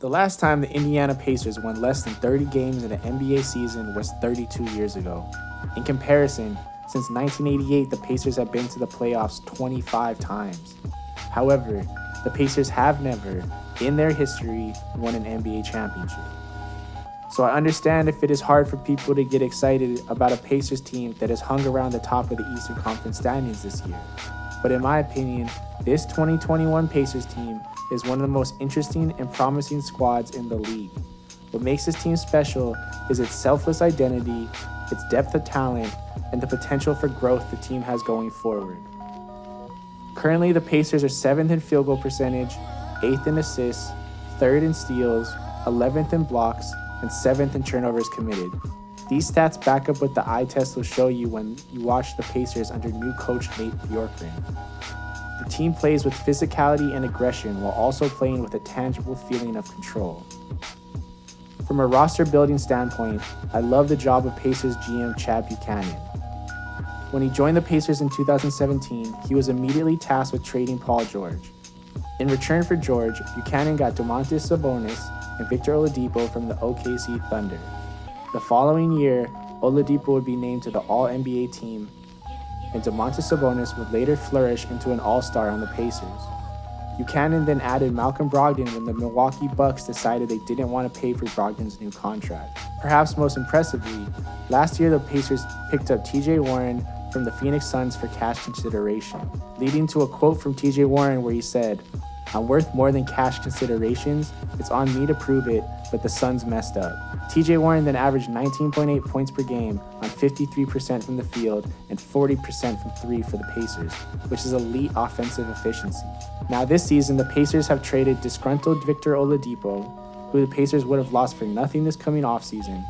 The last time the Indiana Pacers won less than 30 games in an NBA season was 32 years ago. In comparison, since 1988, the Pacers have been to the playoffs 25 times. However, the Pacers have never, in their history, won an NBA championship. So I understand if it is hard for people to get excited about a Pacers team that has hung around the top of the Eastern Conference standings this year. But in my opinion, this 2021 Pacers team is one of the most interesting and promising squads in the league. What makes this team special is its selfless identity, its depth of talent, and the potential for growth the team has going forward. Currently, the Pacers are 7th in field goal percentage, 8th in assists, 3rd in steals, 11th in blocks, and 7th in turnovers committed. These stats back up what the eye test will show you when you watch the Pacers under new coach Nate Bjorkgren. The team plays with physicality and aggression while also playing with a tangible feeling of control. From a roster building standpoint, I love the job of Pacers GM Chad Buchanan. When he joined the Pacers in 2017, he was immediately tasked with trading Paul George. In return for George, Buchanan got Domantas Sabonis and Victor Oladipo from the OKC Thunder. The following year, Oladipo would be named to the All-NBA team, and Domantas Sabonis would later flourish into an All-Star on the Pacers. Buchanan then added Malcolm Brogdon when the Milwaukee Bucks decided they didn't want to pay for Brogdon's new contract. Perhaps most impressively, last year the Pacers picked up TJ Warren from the Phoenix Suns for cash consideration, leading to a quote from TJ Warren where he said, "I'm worth more than cash considerations. It's on me to prove it, but the Suns messed up." TJ Warren then averaged 19.8 points per game on 53% from the field and 40% from three for the Pacers, which is elite offensive efficiency. Now this season, the Pacers have traded disgruntled Victor Oladipo, who the Pacers would have lost for nothing this coming offseason,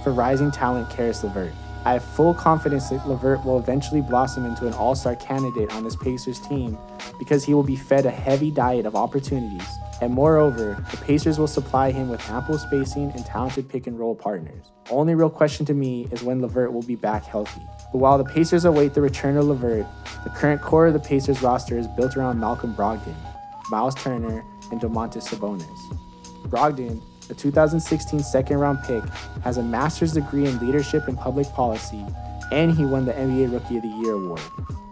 for rising talent Karis LeVert. I have full confidence that LeVert will eventually blossom into an all-star candidate on this Pacers team because he will be fed a heavy diet of opportunities. And moreover, the Pacers will supply him with ample spacing and talented pick-and-roll partners. Only real question to me is when LeVert will be back healthy. But while the Pacers await the return of LeVert, the current core of the Pacers roster is built around Malcolm Brogdon, Myles Turner, and Domantas Sabonis. Brogdon, the 2016 second-round pick, has a master's degree in leadership and public policy, and he won the NBA Rookie of the Year award.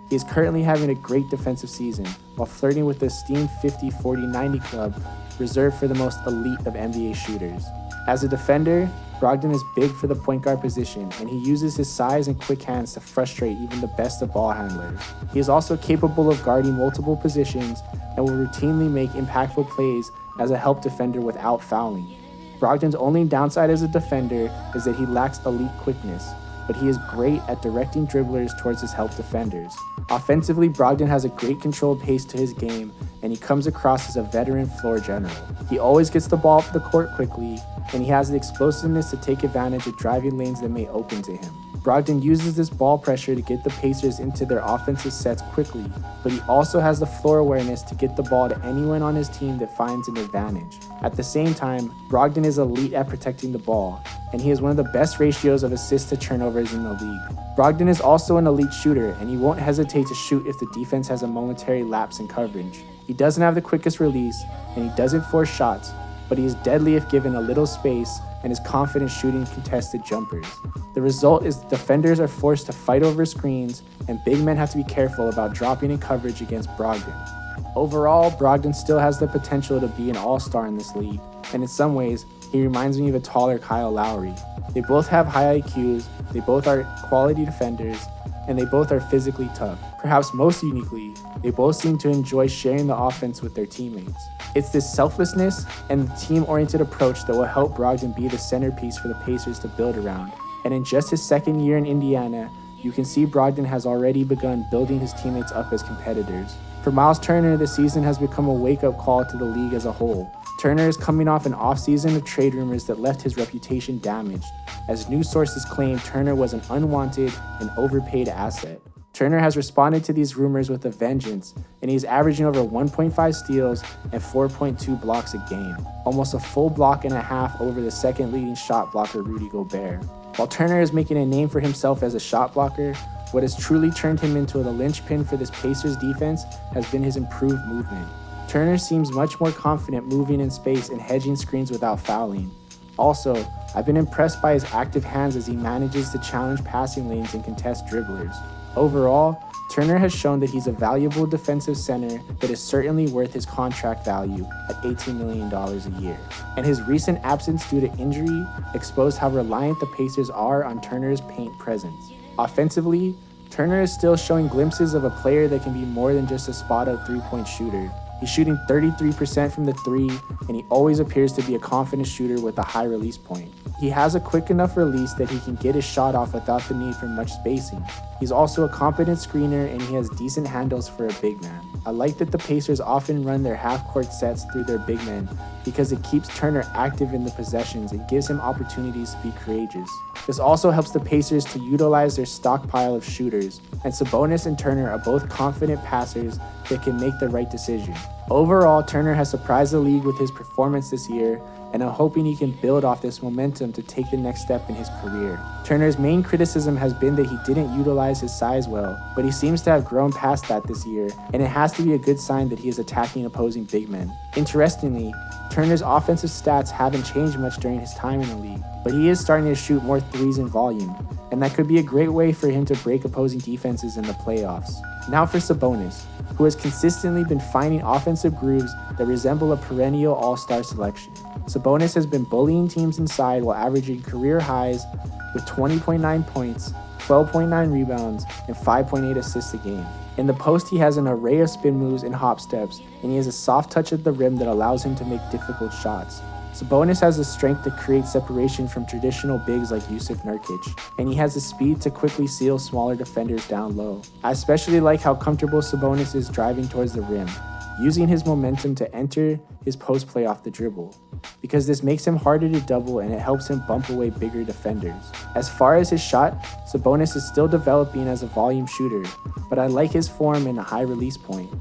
He is currently having a great defensive season, while flirting with the esteemed 50-40-90 club reserved for the most elite of NBA shooters. As a defender, Brogdon is big for the point guard position, and he uses his size and quick hands to frustrate even the best of ball handlers. He is also capable of guarding multiple positions and will routinely make impactful plays as a help defender without fouling. Brogdon's only downside as a defender is that he lacks elite quickness, but he is great at directing dribblers towards his help defenders. Offensively, Brogdon has a great controlled pace to his game, and he comes across as a veteran floor general. He always gets the ball up the court quickly, and he has the explosiveness to take advantage of driving lanes that may open to him. Brogdon uses this ball pressure to get the Pacers into their offensive sets quickly, but he also has the floor awareness to get the ball to anyone on his team that finds an advantage. At the same time, Brogdon is elite at protecting the ball, and he has one of the best ratios of assists to turnovers in the league. Brogdon is also an elite shooter, and he won't hesitate to shoot if the defense has a momentary lapse in coverage. He doesn't have the quickest release, and he doesn't force shots, but he is deadly if given a little space and is confident shooting contested jumpers. The result is defenders are forced to fight over screens, and big men have to be careful about dropping in coverage against Brogdon. Overall, Brogdon still has the potential to be an all-star in this league, and in some ways, he reminds me of a taller Kyle Lowry. They both have high IQs, they both are quality defenders, and they both are physically tough. Perhaps most uniquely, they both seem to enjoy sharing the offense with their teammates. It's this selflessness and the team-oriented approach that will help Brogdon be the centerpiece for the Pacers to build around. And in just his second year in Indiana, you can see Brogdon has already begun building his teammates up as competitors. For Myles Turner, the season has become a wake-up call to the league as a whole. Turner is coming off an offseason of trade rumors that left his reputation damaged, as news sources claim Turner was an unwanted and overpaid asset. Turner has responded to these rumors with a vengeance, and he's averaging over 1.5 steals and 4.2 blocks a game, almost a full block and a half over the second leading shot blocker Rudy Gobert. While Turner is making a name for himself as a shot blocker, what has truly turned him into the linchpin for this Pacers defense has been his improved movement. Turner seems much more confident moving in space and hedging screens without fouling. Also, I've been impressed by his active hands as he manages to challenge passing lanes and contest dribblers. Overall, Turner has shown that he's a valuable defensive center that is certainly worth his contract value at $18 million a year. And his recent absence due to injury exposed how reliant the Pacers are on Turner's paint presence. Offensively, Turner is still showing glimpses of a player that can be more than just a spot-up three-point shooter. He's shooting 33% from the three, and he always appears to be a confident shooter with a high release point. He has a quick enough release that he can get his shot off without the need for much spacing. He's also a competent screener, and he has decent handles for a big man. I like that the Pacers often run their half-court sets through their big men because it keeps Turner active in the possessions and gives him opportunities to be courageous. This also helps the Pacers to utilize their stockpile of shooters, and Sabonis and Turner are both confident passers that can make the right decision. Overall, Turner has surprised the league with his performance this year, and I'm hoping he can build off this momentum to take the next step in his career. Turner's main criticism has been that he didn't utilize his size well, but he seems to have grown past that this year, and it has to be a good sign that he is attacking opposing big men. Interestingly, Turner's offensive stats haven't changed much during his time in the league, but he is starting to shoot more threes in volume, and that could be a great way for him to break opposing defenses in the playoffs. Now for Sabonis, who has consistently been finding offensive grooves that resemble a perennial all-star selection. Sabonis has been bullying teams inside while averaging career highs with 20.9 points, 12.9 rebounds, and 5.8 assists a game. In the post, he has an array of spin moves and hop steps, and he has a soft touch at the rim that allows him to make difficult shots. Sabonis has the strength to create separation from traditional bigs like Jusuf Nurkic, and he has the speed to quickly seal smaller defenders down low. I especially like how comfortable Sabonis is driving towards the rim, using his momentum to enter his post play off the dribble, because this makes him harder to double and it helps him bump away bigger defenders. As far as his shot, Sabonis is still developing as a volume shooter, but I like his form and a high release point.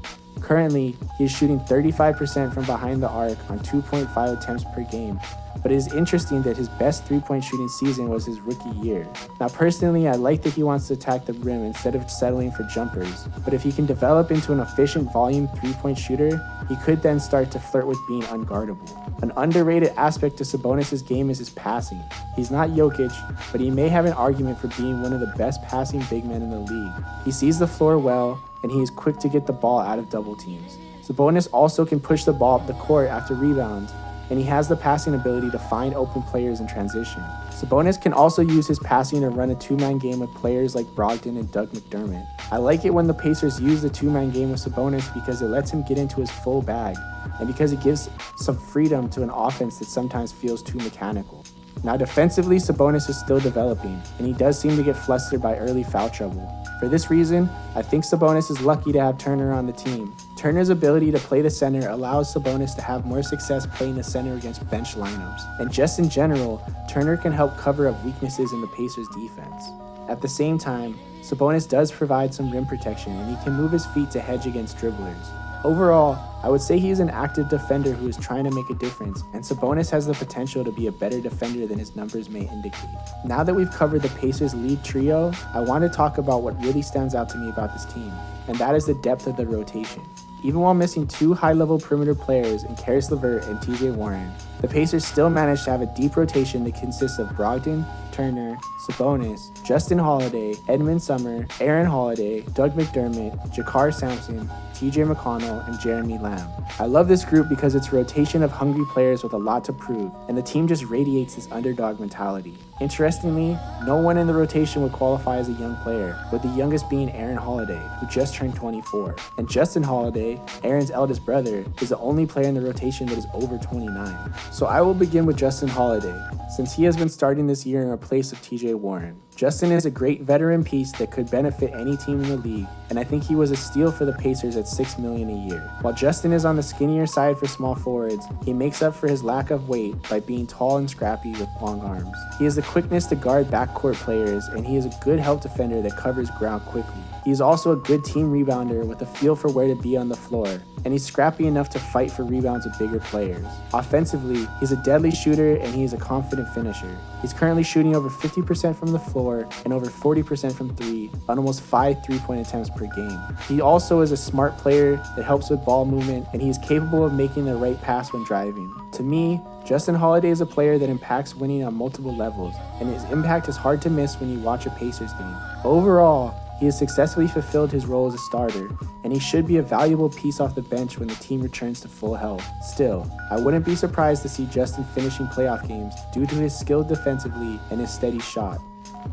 Currently, he is shooting 35% from behind the arc on 2.5 attempts per game, but it is interesting that his best three-point shooting season was his rookie year. Now personally, I like that he wants to attack the rim instead of settling for jumpers, but if he can develop into an efficient volume three-point shooter, he could then start to flirt with being unguardable. An underrated aspect to Sabonis' game is his passing. He's not Jokic, but he may have an argument for being one of the best passing big men in the league. He sees the floor well, and he is quick to get the ball out of double teams. Sabonis also can push the ball up the court after rebounds, and he has the passing ability to find open players in transition. Sabonis can also use his passing to run a two-man game with players like Brogdon and Doug McDermott. I like it when the Pacers use the two-man game with Sabonis because it lets him get into his full bag, and because it gives some freedom to an offense that sometimes feels too mechanical. Now defensively, Sabonis is still developing, and he does seem to get flustered by early foul trouble. For this reason, I think Sabonis is lucky to have Turner on the team. Turner's ability to play the center allows Sabonis to have more success playing the center against bench lineups. And just in general, Turner can help cover up weaknesses in the Pacers' defense. At the same time, Sabonis does provide some rim protection, and he can move his feet to hedge against dribblers. Overall, I would say he is an active defender who is trying to make a difference, and Sabonis has the potential to be a better defender than his numbers may indicate. Now that we've covered the Pacers' lead trio, I want to talk about what really stands out to me about this team, and that is the depth of the rotation. Even while missing two high-level perimeter players in Caris LeVert and TJ Warren, the Pacers still managed to have a deep rotation that consists of Brogdon, Turner, Sabonis, Justin Holiday, Edmund Sumner, Aaron Holiday, Doug McDermott, Jakar Sampson, TJ McConnell, and Jeremy Lamb. I love this group because it's a rotation of hungry players with a lot to prove, and the team just radiates this underdog mentality. Interestingly, no one in the rotation would qualify as a young player, with the youngest being Aaron Holiday, who just turned 24. And Justin Holiday, Aaron's eldest brother, is the only player in the rotation that is over 29. So I will begin with Justin Holiday, since he has been starting this year in place of TJ Warren. Justin is a great veteran piece that could benefit any team in the league, and I think he was a steal for the Pacers at $6 million a year. While Justin is on the skinnier side for small forwards, he makes up for his lack of weight by being tall and scrappy with long arms. He has the quickness to guard backcourt players, and he is a good help defender that covers ground quickly. He is also a good team rebounder with a feel for where to be on the floor, and he's scrappy enough to fight for rebounds with bigger players. Offensively, he's a deadly shooter and he is a confident finisher. He's currently shooting over 50% from the floor and over 40% from 3 on almost 5 3-point attempts per game. He also is a smart player that helps with ball movement, and he is capable of making the right pass when driving. To me, Justin Holiday is a player that impacts winning on multiple levels, and his impact is hard to miss when you watch a Pacers game. Overall, he has successfully fulfilled his role as a starter, and he should be a valuable piece off the bench when the team returns to full health. Still, I wouldn't be surprised to see Justin finishing playoff games due to his skill defensively and his steady shot.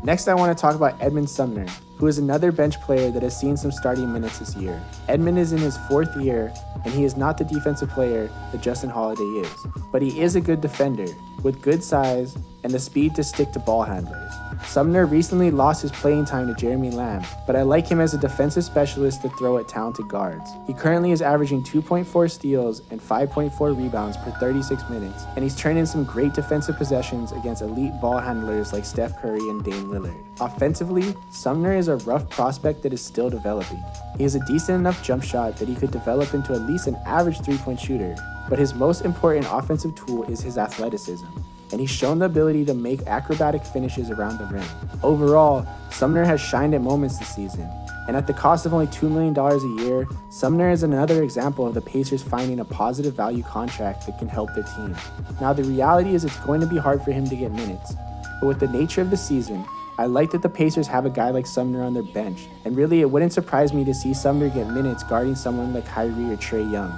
Next, I want to talk about Edmond Sumner, who is another bench player that has seen some starting minutes this year. Edmond is in his 4th year, and he is not the defensive player that Justin Holiday is, but he is a good defender with good size and the speed to stick to ball handlers. Sumner recently lost his playing time to Jeremy Lamb, but I like him as a defensive specialist to throw at talented guards. He currently is averaging 2.4 steals and 5.4 rebounds per 36 minutes, and he's turned in some great defensive possessions against elite ball handlers like Steph Curry and Dame Lillard. Offensively, Sumner is a rough prospect that is still developing. He has a decent enough jump shot that he could develop into at least an average 3-point shooter, but his most important offensive tool is his athleticism, and he's shown the ability to make acrobatic finishes around the rim. Overall, Sumner has shined at moments this season, and at the cost of only $2 million a year, Sumner is another example of the Pacers finding a positive value contract that can help their team. Now, the reality is it's going to be hard for him to get minutes, but with the nature of the season, I like that the Pacers have a guy like Sumner on their bench, and really it wouldn't surprise me to see Sumner get minutes guarding someone like Kyrie or Trae Young.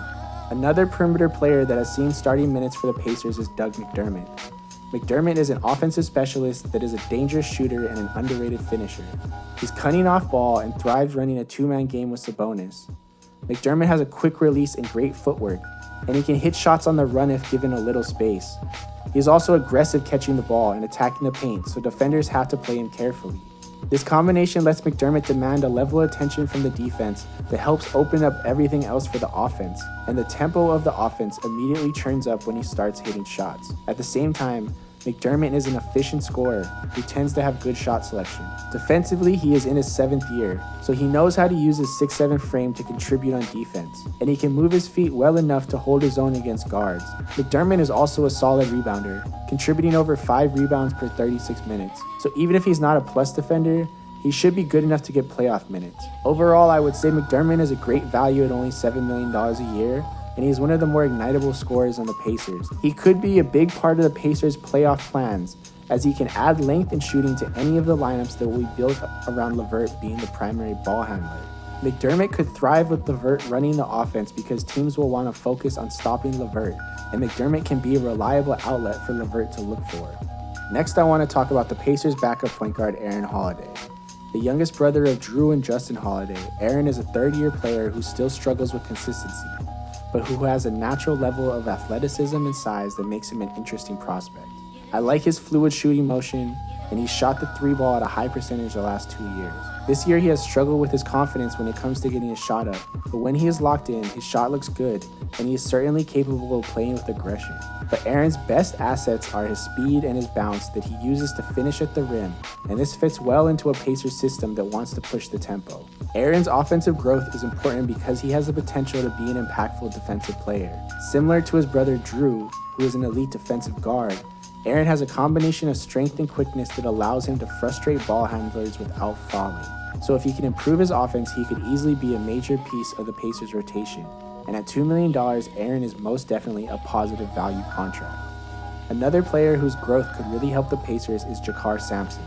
Another perimeter player that has seen starting minutes for the Pacers is Doug McDermott. McDermott is an offensive specialist that is a dangerous shooter and an underrated finisher. He's cutting off ball and thrives running a 2-man game with Sabonis. McDermott has a quick release and great footwork, and he can hit shots on the run if given a little space. He is also aggressive catching the ball and attacking the paint, so defenders have to play him carefully. This combination lets McDermott demand a level of attention from the defense that helps open up everything else for the offense, and the tempo of the offense immediately turns up when he starts hitting shots. At the same time, McDermott is an efficient scorer who tends to have good shot selection. Defensively, he is in his 7th year, so he knows how to use his 6'7" frame to contribute on defense, and he can move his feet well enough to hold his own against guards. McDermott is also a solid rebounder, contributing over 5 rebounds per 36 minutes, so even if he's not a plus defender, he should be good enough to get playoff minutes. Overall, I would say McDermott is a great value at only $7 million a year, and he's one of the more ignitable scorers on the Pacers. He could be a big part of the Pacers' playoff plans, as he can add length and shooting to any of the lineups that will be built around LeVert being the primary ball handler. McDermott could thrive with LeVert running the offense because teams will want to focus on stopping LeVert, and McDermott can be a reliable outlet for LeVert to look for. Next, I want to talk about the Pacers' backup point guard Aaron Holiday. The youngest brother of Drew and Justin Holiday, Aaron is a 3rd-year player who still struggles with consistency, but who has a natural level of athleticism and size that makes him an interesting prospect. I like his fluid shooting motion, and he shot the 3 ball at a high percentage the last 2 years. This year he has struggled with his confidence when it comes to getting his shot up, but when he is locked in, his shot looks good, and he is certainly capable of playing with aggression. But Aaron's best assets are his speed and his bounce that he uses to finish at the rim, and this fits well into a Pacers system that wants to push the tempo. Aaron's offensive growth is important because he has the potential to be an impactful defensive player. Similar to his brother Drew, who is an elite defensive guard, Aaron has a combination of strength and quickness that allows him to frustrate ball handlers without falling. So if he can improve his offense, he could easily be a major piece of the Pacers' rotation. And at $2 million, Aaron is most definitely a positive value contract. Another player whose growth could really help the Pacers is Jakar Sampson.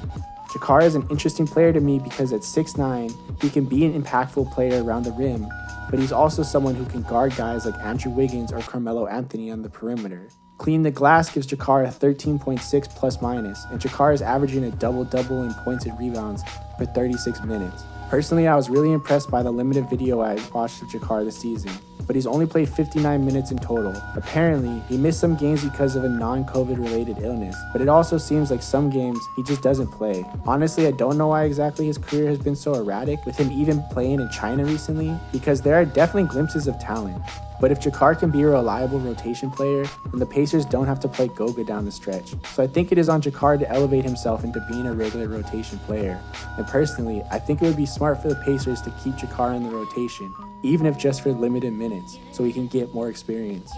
Jakar is an interesting player to me because at 6'9", he can be an impactful player around the rim, but he's also someone who can guard guys like Andrew Wiggins or Carmelo Anthony on the perimeter. Cleaning the glass gives Jakar a 13.6 plus minus, and Jakar is averaging a double-double in points and rebounds for 36 minutes. Personally, I was really impressed by the limited video I watched of Jakar this season, but he's only played 59 minutes in total. Apparently, he missed some games because of a non-COVID related illness, but it also seems like some games he just doesn't play. Honestly, I don't know why exactly his career has been so erratic, with him even playing in China recently, because there are definitely glimpses of talent. But if Jakar can be a reliable rotation player, then the Pacers don't have to play Goga down the stretch. So I think it is on Jakar to elevate himself into being a regular rotation player. And personally, I think it would be smart for the Pacers to keep Jakar in the rotation, even if just for limited minutes, so he can get more experience.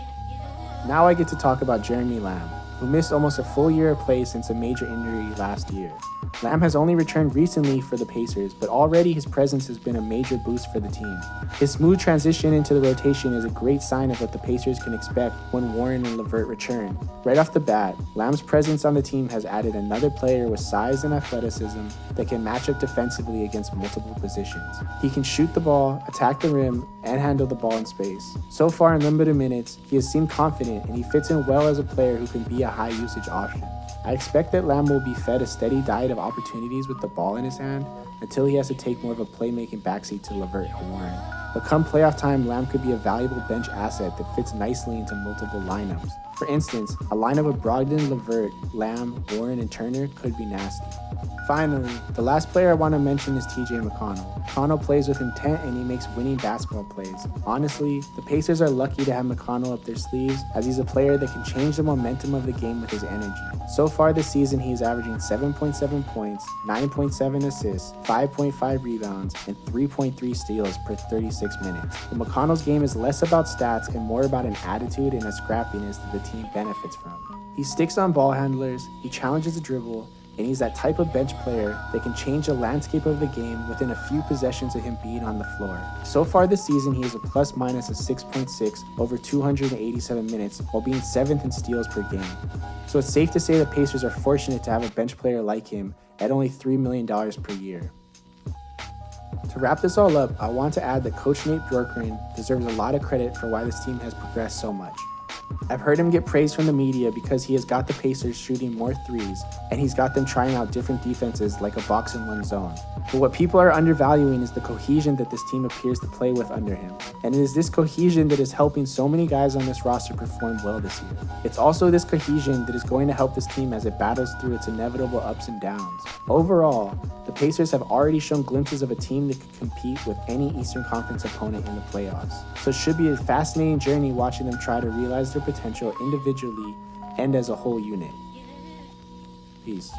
Now I get to talk about Jeremy Lamb, who missed almost a full year of play since a major injury last year. Lamb has only returned recently for the Pacers, but already his presence has been a major boost for the team. His smooth transition into the rotation is a great sign of what the Pacers can expect when Warren and LeVert return. Right off the bat, Lamb's presence on the team has added another player with size and athleticism that can match up defensively against multiple positions. He can shoot the ball, attack the rim, and handle the ball in space. So far in limited minutes, he has seemed confident and he fits in well as a player who can be a high usage option. I expect that Lamb will be fed a steady diet of opportunities with the ball in his hand until he has to take more of a playmaking backseat to LeVert and Warren. But come playoff time, Lamb could be a valuable bench asset that fits nicely into multiple lineups. For instance, a lineup of Brogdon, LeVert, Lamb, Warren, and Turner could be nasty. Finally, the last player I want to mention is TJ McConnell. McConnell plays with intent and he makes winning basketball plays. Honestly, the Pacers are lucky to have McConnell up their sleeves, as he's a player that can change the momentum of the game with his energy. So far this season, he is averaging 7.7 points, 9.7 assists, 5.5 rebounds, and 3.3 steals per 36 minutes. But McConnell's game is less about stats and more about an attitude and a scrappiness that the team benefits from. He sticks on ball handlers, he challenges the dribble, and he's that type of bench player that can change the landscape of the game within a few possessions of him being on the floor. So far this season, he is a plus-minus of 6.6 over 287 minutes, while being 7th in steals per game. So it's safe to say the Pacers are fortunate to have a bench player like him at only $3 million per year. To wrap this all up, I want to add that Coach Nate Bjorkgren deserves a lot of credit for why this team has progressed so much. I've heard him get praise from the media because he has got the Pacers shooting more threes, and he's got them trying out different defenses like a box-and-one zone. But what people are undervaluing is the cohesion that this team appears to play with under him. And it is this cohesion that is helping so many guys on this roster perform well this year. It's also this cohesion that is going to help this team as it battles through its inevitable ups and downs. Overall, the Pacers have already shown glimpses of a team that could compete with any Eastern Conference opponent in the playoffs. So it should be a fascinating journey watching them try to realize their potential individually and as a whole unit. Peace.